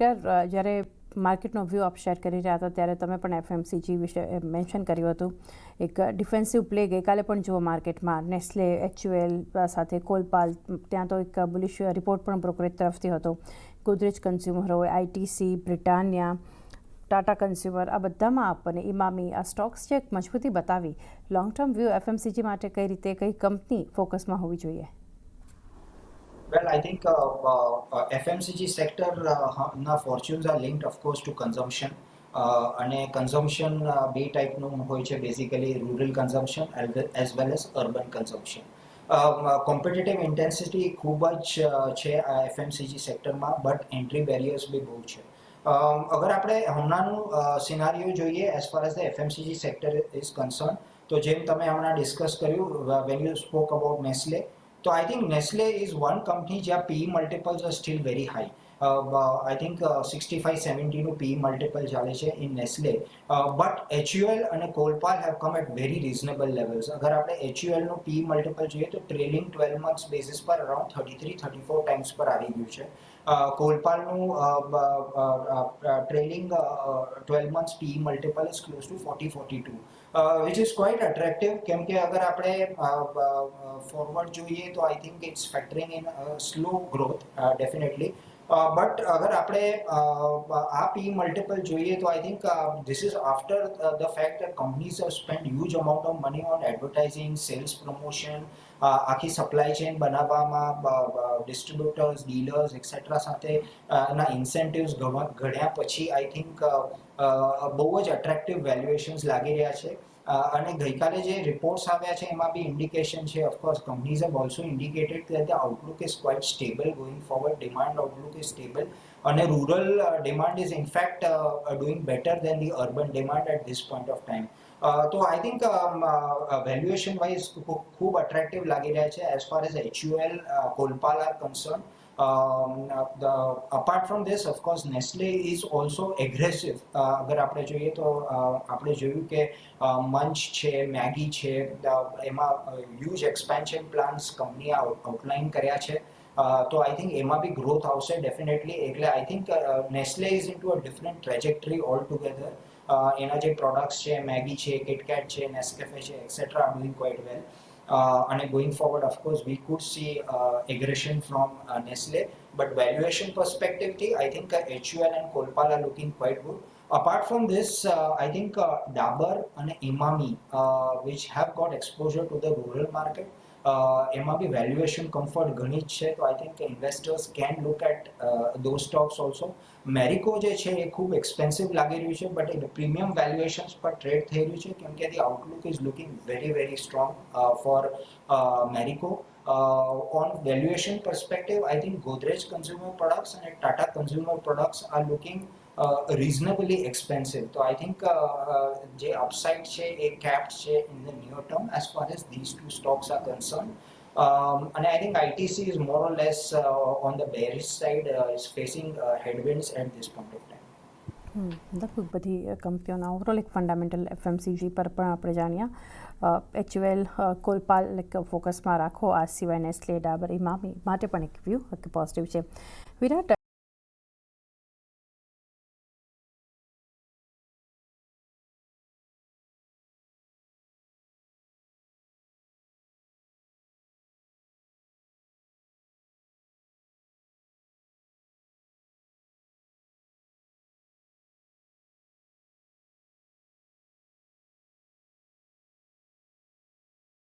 Victor, જ્યારે માર્કેટનો view આપ share કરી રહ્યા હતા ત્યારે તમે પણ એફએમસીજી વિશે મેન્શન કર્યું હતું. એક ડિફેન્સિવ પ્લે ગઈકાલે પણ જુઓ માર્કેટમાં, નેસ્લે, HUL સાથે કોલપાલ, ત્યાં તો એક બુલિશ રિપોર્ટ પણ બ્રોકરેજ તરફથી હતો. ગોદરેજ કન્ઝ્યુમર હોય, ITC, બ્રિટાનિયા, ટાટા કન્ઝ્યુમર, આ બધામાં આપણને ઇમામી, આ સ્ટોક્સ જે મજબૂતી બતાવી, લોંગ ટર્મ વ્યૂ એફએમસીજી માટે કઈ રીતે કઈ કંપની ફોકસમાં હોવી જોઈએ? Well, I think FMCG sector na fortunes are linked, of course, to consumption. અને કન્ઝમ્પશન બે ટાઈપનું હોય છે, basically rural consumption as well as urban consumption. Competitive intensity ખૂબ જ છે આ એફએમસીજી સેક્ટરમાં, બટ એન્ટ્રી બેરિયર્સ બી બહુ છે. અગર આપણે હમણાંનું સિનારીઓ જોઈએ as far as the FMCG sector is concern, તો જેમ તમે હમણાં ડિસ્કસ કર્યું when you spoke about Nestle, તો I think Nestle is one company where PE multiples are still very high. I think 65-70 નું PE multiple ચાલે છે in Nestle. But HUL અને Colpal have come at very reasonable levels. અગર આપણે HUL નું PE multiple જોઈએ તો trailing 12 months basis પર around 33-34 times પર આવી ગયું છે. Colpalનું trailing 12 months PE multiple is close to 40-42. Which is quite attractive, કેમ કે અગર આપણે ફોરવર્ડ જોઈએ તો I think it's factoring in slow growth definitely. But અગર આપણે આ પી મલ્ટિપલ જોઈએ તો I think this is after the fact that companies have spend huge amount of money on advertising, sales promotion, આખી supply chain બનાવવામાં, distributors, dealers etcetera સાથે ના incentives ઘડ્યા પછી આઈ થિંક બહુ જ અટ્રેક્ટિવ વેલ્યુએશન્સ લાગી રહ્યા છે. અને ગઈકાલે જે રિપોર્ટ્સ આવ્યા છે એમાં બી ઇન્ડિકેશન છે. Of course companies have also indicated that the outlook is quite stable going forward. Demand outlook is stable, અને rural demand is in fact doing better than the urban demand at this point of time. તો I think valuation wise ખૂબ attractive લાગી રહ્યા છે as far as HUL, Colpal are concerned. Apart from this, of course, Nestle is also aggressive. અગર આપણે જોઈએ તો આપણે જોયું કે મંચ છે, મેગી છે, એમાં હ્યુજ એક્સપેન્શન પ્લાન્સ કંપનીએ આઉટલાઇન કર્યા છે. તો આઈ થિંક એમાં બી ગ્રોથ આવશે ડેફિનેટલી. એટલે I think Nestle is in to a different trajectory all together. એના જે પ્રોડક્ટ્સ છે, મેગી છે, કિટકેટ છે, નેસ્કેફે છે etcetera are doing quite well. અને going forward of course we could see aggression from Nestle, but valuation પર્સપેક્ટિવથી I think HUL and Colpal are looking quite good. Apart from this, I think Dabur and Emami, which have got exposure to the rural market, એમાં બી valuation comfort ઘણી જ છે. તો I think investors can look at two stocks also. Marico જે છે એ ખૂબ expensive લાગી રહ્યું છે, બટ એ પ્રીમિયમ વેલ્યુએશન્સ પર ટ્રેડ થઈ રહ્યું છે, કેમ કે the outlook is looking very strong for Marico. On valuation perspective, I think Godrej Consumer Products and Tata Consumer Products are looking reasonably expensive. So I think the upside છે એ capped છે in the near term as far as these two stocks are concerned. And I think ITC is more or less on the bearish side, is facing headwinds at this point of time. લગભગ બધી કંપનીઓના overall એક fundamental FMCG પર પણ આપણે જાણ્યા. HUL, કોલપાલ ફોકસમાં રાખો. આ સિવાય નેસ્લે, ડાબર, ઇમામી માટે પણ એક વ્યૂ પોઝિટિવ છે. વિરાટ,